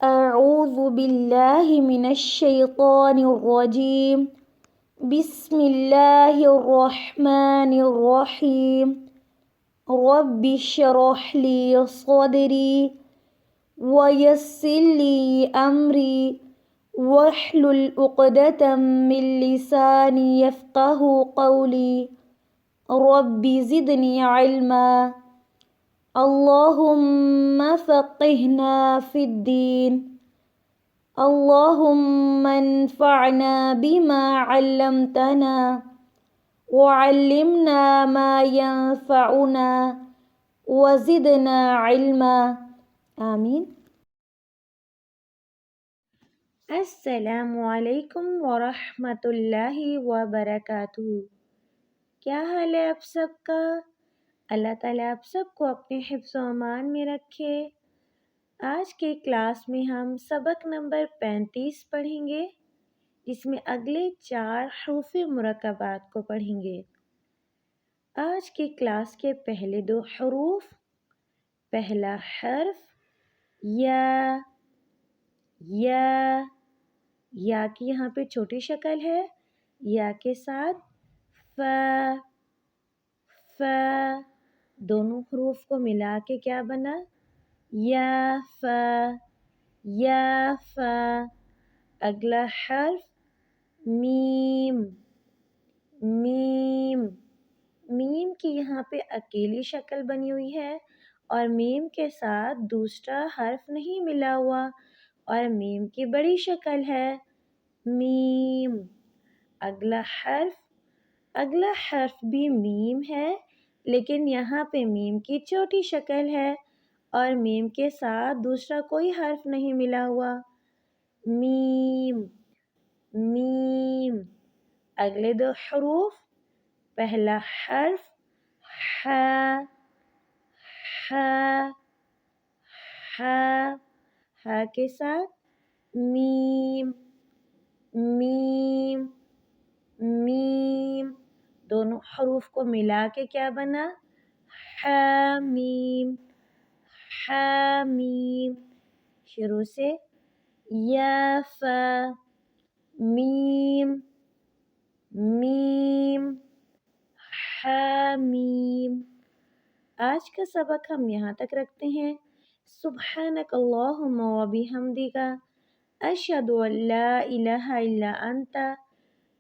أعوذ بالله من الشيطان الرجيم. بسم الله الرحمن الرحيم. رب اشرح لي صدري ويسر لي أمري واحلل عقدة من لساني يفقه قولي. رب زدني علما. اللهم فقهنا في الدين. اللهم انفعنا بما علمتنا وعلمنا ما ينفعنا وزدنا علما. آمین. السلام علیکم ورحمۃ اللہ وبرکاتہ. کیا حال ہے آپ سب کا؟ اللہ تعالیٰ آپ سب کو اپنے حفظ و امان میں رکھے. آج کے کلاس میں ہم سبق نمبر 35 پڑھیں گے، جس میں اگلے 4 حروف مرکبات کو پڑھیں گے. آج کے کلاس کے پہلے 2 حروف، پہلا حرف یا کی یہاں پہ چھوٹی شکل ہے، یا کے ساتھ ف، دونوں حروف کو ملا کے کیا بنا؟ یا ف. اگلا حرف میم کی یہاں پہ اکیلی شکل بنی ہوئی ہے اور میم کے ساتھ دوسرا حرف نہیں ملا ہوا، اور میم کی بڑی شکل ہے میم. اگلا حرف بھی میم ہے، لیکن یہاں پہ میم کی چھوٹی شکل ہے اور میم کے ساتھ دوسرا کوئی حرف نہیں ملا ہوا، میم. اگلے 2 حروف، پہلا حرف ہا کے ساتھ میم. دونوں حروف کو ملا کے کیا بنا؟ حامیم. شروع سے یا میم حامیم. آج کا سبق ہم یہاں تک رکھتے ہیں. سبحانک اللہم و بحمدک، اشہد ان لا الہ الا انت،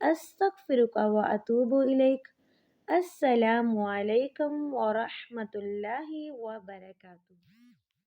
استغفرک و اتوب الیک. السلام علیکم ورحمۃ اللہ وبرکاتہ.